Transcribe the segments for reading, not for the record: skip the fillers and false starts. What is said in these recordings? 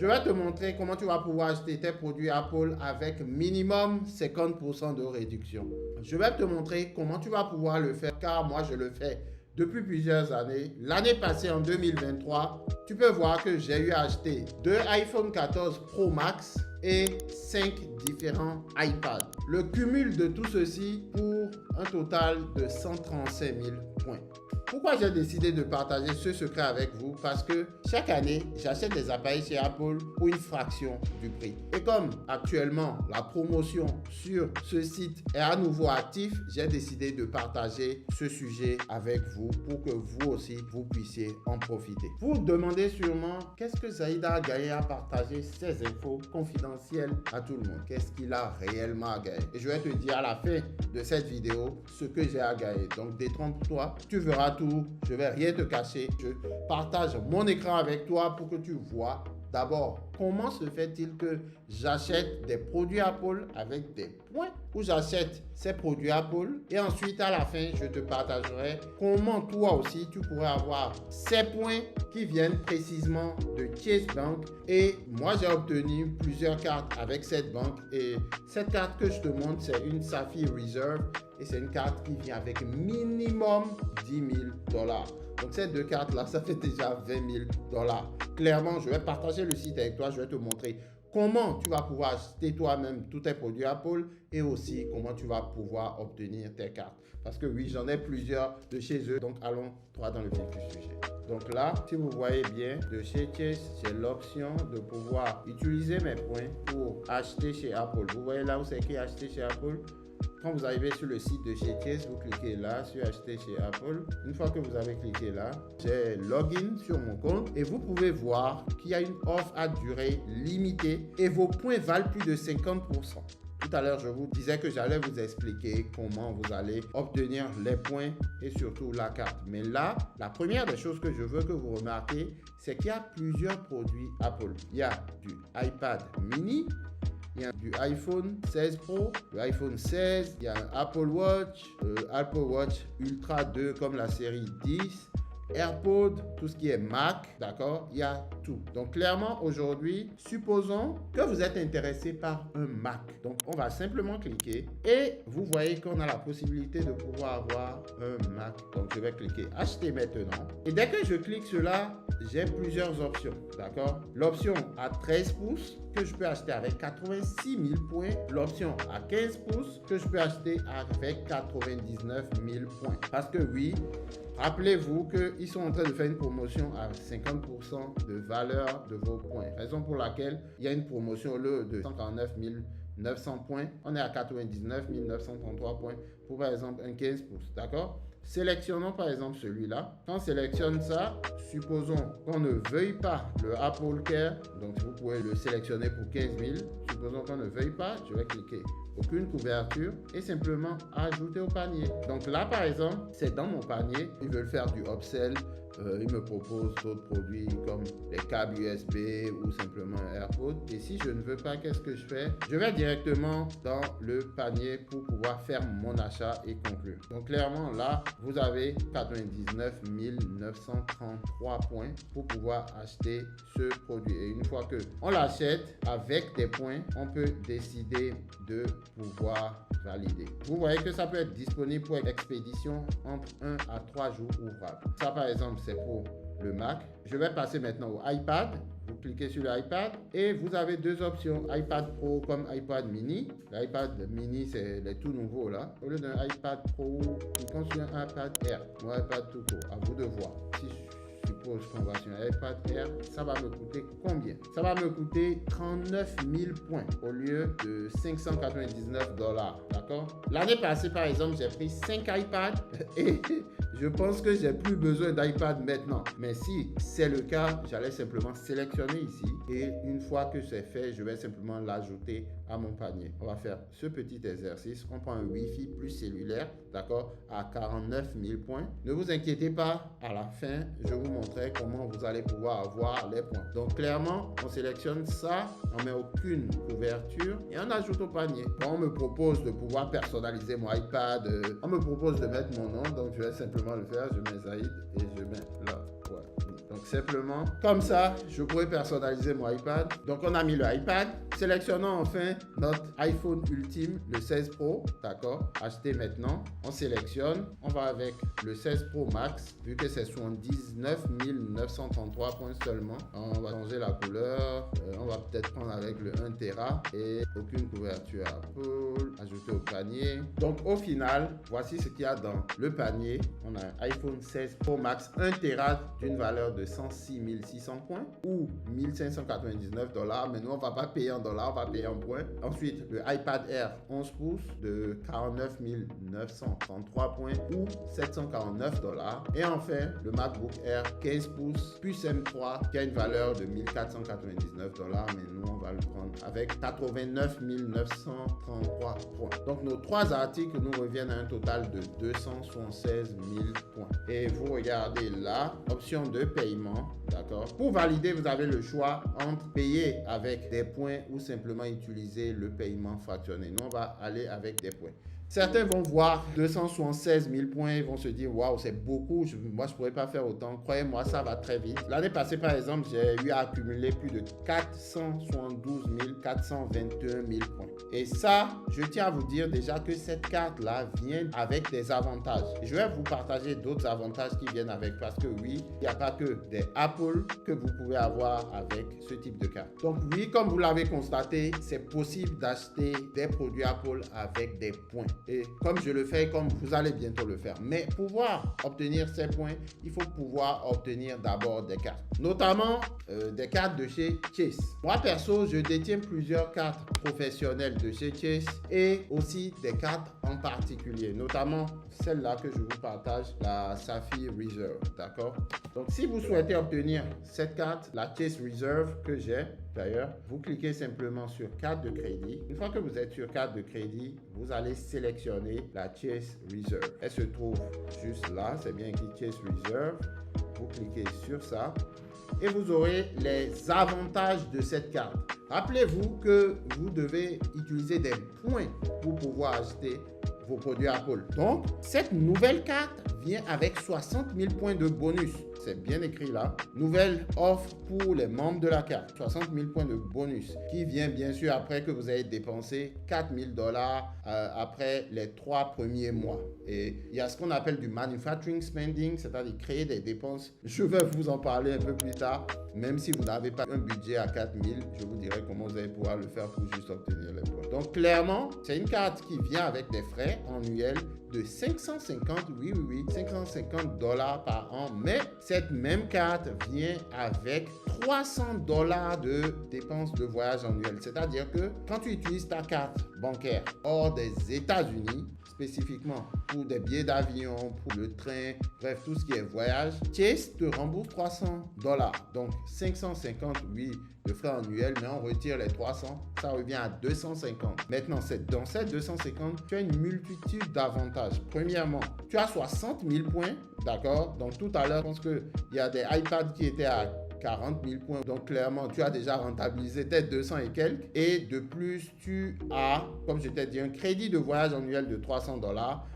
Je vais te montrer comment tu vas pouvoir acheter tes produits Apple avec minimum 50% de réduction. Je vais te montrer comment tu vas pouvoir le faire car moi je le fais depuis plusieurs années. L'année passée en 2023, tu peux voir que j'ai eu à acheter 2 iPhone 14 Pro Max et 5 différents iPads. Le cumul de tout ceci pour un total de 135 000 points. Pourquoi j'ai décidé de partager ce secret avec vous? Parce que chaque année, j'achète des appareils chez Apple pour une fraction du prix. Et comme actuellement, la promotion sur ce site est à nouveau active, j'ai décidé de partager ce sujet avec vous pour que vous aussi, vous puissiez en profiter. Vous vous demandez sûrement, qu'est-ce que Zaïda a gagné à partager ces infos confidentielles à tout le monde? Qu'est-ce qu'il a réellement à gagner? Et je vais te dire à la fin de cette vidéo ce que j'ai à gagner. Donc détrompe-toi, tu verras tout. Je vais rien te cacher. Je partage mon écran avec toi pour que tu vois d'abord comment se fait-il que j'achète des produits Apple avec des points ou j'achète ces produits Apple et ensuite à la fin je te partagerai comment toi aussi tu pourrais avoir ces points qui viennent précisément de Chase Bank. Et moi j'ai obtenu plusieurs cartes avec cette banque et cette carte que je te montre c'est une Sapphire Reserve et c'est une carte qui vient avec minimum 10 000 $. Donc ces deux cartes là ça fait déjà 20 000 $. Clairement je vais partager le site avec toi, je vais te montrer comment tu vas pouvoir acheter toi-même tous tes produits Apple et aussi comment tu vas pouvoir obtenir tes cartes. Parce que oui, j'en ai plusieurs de chez eux. Donc allons droit dans le vif du sujet. Donc là, si vous voyez bien, de chez Chase, j'ai l'option de pouvoir utiliser mes points pour acheter chez Apple. Vous voyez là où c'est écrit acheter chez Apple? Quand vous arrivez sur le site de chez Chase, vous cliquez là sur acheter chez Apple. Une fois que vous avez cliqué là, j'ai login sur mon compte et vous pouvez voir qu'il y a une offre à durée limitée et vos points valent plus de 50%. Tout à l'heure, je vous disais que j'allais vous expliquer comment vous allez obtenir les points et surtout la carte. Mais là, la première des choses que je veux que vous remarquez, c'est qu'il y a plusieurs produits Apple. Il y a du iPad mini, il y a du iPhone 16 Pro, le iPhone 16, il y a un Apple Watch Ultra 2 comme la série 10, AirPods, tout ce qui est Mac, d'accord, il y a tout. Donc clairement aujourd'hui, supposons que vous êtes intéressé par un Mac. Donc on va simplement cliquer et vous voyez qu'on a la possibilité de pouvoir avoir un Mac. Donc je vais cliquer acheter maintenant. Et dès que je clique sur là, j'ai plusieurs options, d'accord. L'option à 13 pouces que je peux acheter avec 86 000 points. L'option à 15 pouces que je peux acheter avec 99 000 points. Parce que oui, rappelez-vous qu'ils sont en train de faire une promotion à 50% de valeur de vos points. Raison pour laquelle il y a une promotion au lieu de 149 900 points. On est à 99 933 points pour par exemple un 15 pouces. D'accord? Sélectionnons par exemple celui-là. Quand on sélectionne ça, supposons qu'on ne veuille pas le Apple Care. Donc vous pouvez le sélectionner pour 15 000. Supposons qu'on ne veuille pas, je vais cliquer aucune couverture et simplement ajouter au panier. Donc là par exemple, c'est dans mon panier. Ils veulent faire du upsell. Ils me proposent d'autres produits comme les câbles USB ou simplement un AirPod. Et si je ne veux pas, qu'est-ce que je fais? Je vais directement dans le panier pour pouvoir faire mon achat et conclure. Donc clairement là, vous avez 99 933 points pour pouvoir acheter ce produit. Et une fois qu'on l'achète avec des points, on peut décider de pouvoir valider. Vous voyez que ça peut être disponible pour expédition entre 1 à 3 jours ouvrables. Ça par exemple, c'est pour le Mac. Je vais passer maintenant au iPad. Vous cliquez sur l'iPad et vous avez deux options, iPad Pro comme iPad Mini. L'iPad Mini, c'est les tout nouveaux là. Au lieu d'un iPad Pro, cliquons sur un iPad Air ou iPad tout court. À vous de voir. Si je suppose qu'on va sur un iPad Air, ça va me coûter combien? Ça va me coûter 39 000 points au lieu de 599 $. D'accord? L'année passée, par exemple, j'ai pris 5 iPads et je pense que j'ai plus besoin d'iPad maintenant. Mais si c'est le cas, j'allais simplement sélectionner ici et une fois que c'est fait, je vais simplement l'ajouter à mon panier. On va faire ce petit exercice. On prend un Wi-Fi plus cellulaire, d'accord, à 49 000 points. Ne vous inquiétez pas, à la fin, je vous montrerai comment vous allez pouvoir avoir les points. Donc clairement, on sélectionne ça, on met aucune couverture et on ajoute au panier. On me propose de pouvoir personnaliser mon iPad, on me propose de mettre mon nom, donc je vais simplement le faire. Je mets Zaïd et je mais là. Ouais. Donc simplement, comme ça, je pourrais personnaliser mon iPad. Donc on a mis le iPad. Sélectionnons enfin notre iPhone ultime, le 16 Pro, d'accord? Acheter maintenant. On sélectionne. On va avec le 16 Pro Max, vu que c'est 79 933 points seulement. On va changer la couleur. On va peut-être prendre avec le 1 Tera et aucune couverture Apple. Ajouter au panier. Donc au final, voici ce qu'il y a dans le panier. On a un iPhone 16 Pro Max 1 Tera d'une valeur de 106 600 points ou 1599 $. Mais nous, on ne va pas payer en dollars, on va payer en points. Ensuite, le iPad Air 11 pouces de 49 933 points ou 749 $. Et enfin, le MacBook Air 15 pouces plus M3 qui a une valeur de 1499 $. Mais nous, on va le prendre avec 89 933 points. Donc, nos trois articles nous reviennent à un total de 276 000 points. Et vous regardez là, option de paiement, d'accord? Pour valider, vous avez le choix entre payer avec des points ou simplement utiliser le paiement fractionné. Nous, on va aller avec des points. Certains vont voir 276 000 points et vont se dire waouh, c'est beaucoup, moi je ne pourrais pas faire autant. Croyez-moi, ça va très vite. L'année passée, par exemple, j'ai eu à accumuler plus de 472 421 000 points. Et ça, je tiens à vous dire déjà que cette carte-là vient avec des avantages. Je vais vous partager d'autres avantages qui viennent avec parce que oui, il n'y a pas que des Apple que vous pouvez avoir avec ce type de carte. Donc oui, comme vous l'avez constaté, c'est possible d'acheter des produits Apple avec des points. Et comme je le fais, comme vous allez bientôt le faire. Mais pour pouvoir obtenir ces points, il faut pouvoir obtenir d'abord des cartes. Notamment des cartes de chez Chase. Moi, perso, je détiens plusieurs cartes professionnelles de chez Chase et aussi des cartes en particulier. Notamment celle-là que je vous partage, la Sapphire Reserve. D'accord? Donc, si vous souhaitez obtenir cette carte, la Chase Reserve que j'ai, d'ailleurs, vous cliquez simplement sur carte de crédit. Une fois que vous êtes sur carte de crédit, vous allez sélectionner la Chase Reserve. Elle se trouve juste là, c'est bien écrit Chase Reserve. Vous cliquez sur ça et vous aurez les avantages de cette carte. Rappelez-vous que vous devez utiliser des points pour pouvoir acheter vos produits Apple. Donc, cette nouvelle carte vient avec 60 000 points de bonus. C'est bien écrit là. Nouvelle offre pour les membres de la carte. 60 000 points de bonus qui vient bien sûr après que vous ayez dépensé 4 000 $ après les 3 premiers mois. Et il y a ce qu'on appelle du manufacturing spending, c'est-à-dire créer des dépenses. Je vais vous en parler un peu plus tard. Même si vous n'avez pas un budget à 4 000, je vous dirai comment vous allez pouvoir le faire pour juste obtenir les points. Donc clairement, c'est une carte qui vient avec des frais annuels de 550 $, par an. Mais cette même carte vient avec 300 $ de dépenses de voyage annuelles. C'est-à-dire que quand tu utilises ta carte bancaire hors des États-Unis, spécifiquement pour des billets d'avion, pour le train, bref, tout ce qui est voyage, Chase te rembourse 300 $. Donc 550, oui, de frais annuels, mais on retire les 300, ça revient à 250. Maintenant, dans ces 250, tu as une multitude d'avantages. Premièrement, tu as 60 000 points, d'accord? Donc tout à l'heure, je pense qu'il y a des iPads qui étaient à 40 000 points. Donc clairement, tu as déjà rentabilisé tes 200 et quelques. Et de plus, tu as, comme je t'ai dit, un crédit de voyage annuel de 300 $.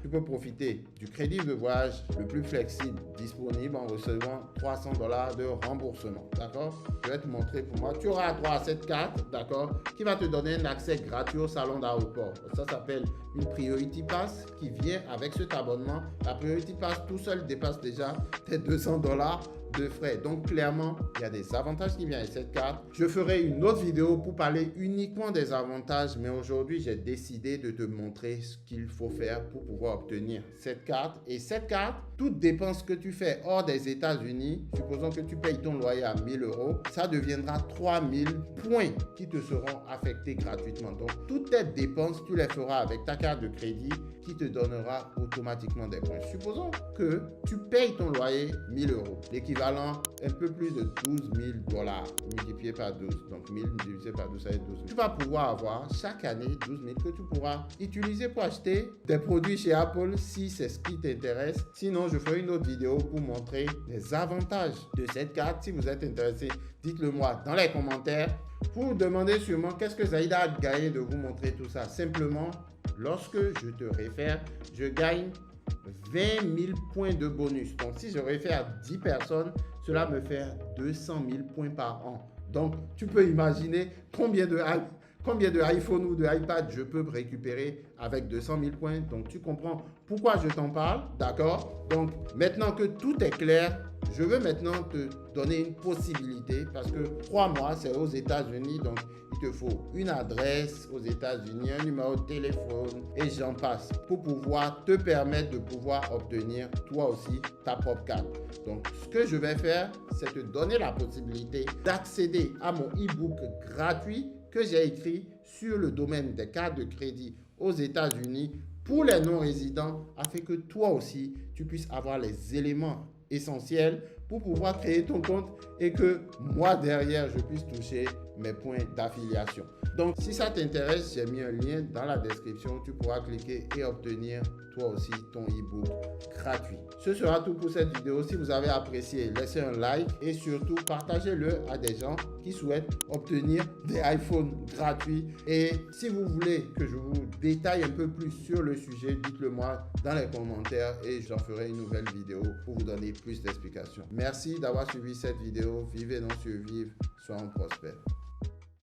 Tu peux profiter du crédit de voyage le plus flexible disponible en recevant 300 $ de remboursement. D'accord? Je vais te montrer pour moi. Tu auras droit à cette carte, d'accord, qui va te donner un accès gratuit au salon d'aéroport. Ça s'appelle une Priority Pass qui vient avec cet abonnement. La Priority Pass tout seul dépasse déjà tes 200 $ de frais. Donc clairement, il y a des avantages qui viennent avec cette carte. Je ferai une autre vidéo pour parler uniquement des avantages, mais aujourd'hui, j'ai décidé de te montrer ce qu'il faut faire pour pouvoir obtenir cette carte. Et cette carte, toute dépense que tu fais hors des États-Unis, supposons que tu payes ton loyer à 1 000 €, ça deviendra 3 000 points qui te seront affectés gratuitement. Donc, toutes tes dépenses, tu les feras avec ta carte de crédit qui te donnera automatiquement des points. Supposons que tu payes ton loyer 1 000 €, l'équivalent un peu plus de 12 000 $ multiplié par 12. Donc 1000 divisé par 12, ça fait 12 000. Tu vas pouvoir avoir chaque année 12 000 que tu pourras utiliser pour acheter des produits chez Apple si c'est ce qui t'intéresse. Sinon, je ferai une autre vidéo pour montrer les avantages de cette carte. Si vous êtes intéressé, dites-le moi dans les commentaires. Vous vous demandez sûrement qu'est-ce que Zaïda a gagné de vous montrer tout ça. Simplement, lorsque je te réfère, je gagne 20 000 points de bonus. Donc, si je réfère à 10 personnes, cela me fait 200 000 points par an. Donc, tu peux imaginer combien de iPhone ou de iPad je peux récupérer avec 200 000 points. Donc, tu comprends pourquoi je t'en parle, d'accord? Donc, maintenant que tout est clair, je veux maintenant te donner une possibilité parce que crois-moi, c'est aux États-Unis, donc il te faut une adresse aux États-Unis, un numéro de téléphone et j'en passe pour pouvoir te permettre de pouvoir obtenir toi aussi ta propre carte. Donc, ce que je vais faire, c'est te donner la possibilité d'accéder à mon e-book gratuit que j'ai écrit sur le domaine des cartes de crédit aux États-Unis pour les non-résidents afin que toi aussi, tu puisses avoir les éléments essentiels pour pouvoir créer ton compte et que moi derrière, je puisse toucher mes points d'affiliation. Donc, si ça t'intéresse, j'ai mis un lien dans la description. Tu pourras cliquer et obtenir toi aussi ton e-book gratuit. Ce sera tout pour cette vidéo. Si vous avez apprécié, laissez un like et surtout partagez-le à des gens qui souhaitent obtenir des iPhones gratuits. Et si vous voulez que je vous détaille un peu plus sur le sujet, dites-le moi dans les commentaires et j'en ferai une nouvelle vidéo pour vous donner plus d'explications. Merci d'avoir suivi cette vidéo. Vivez, non survivre, soyons prospères.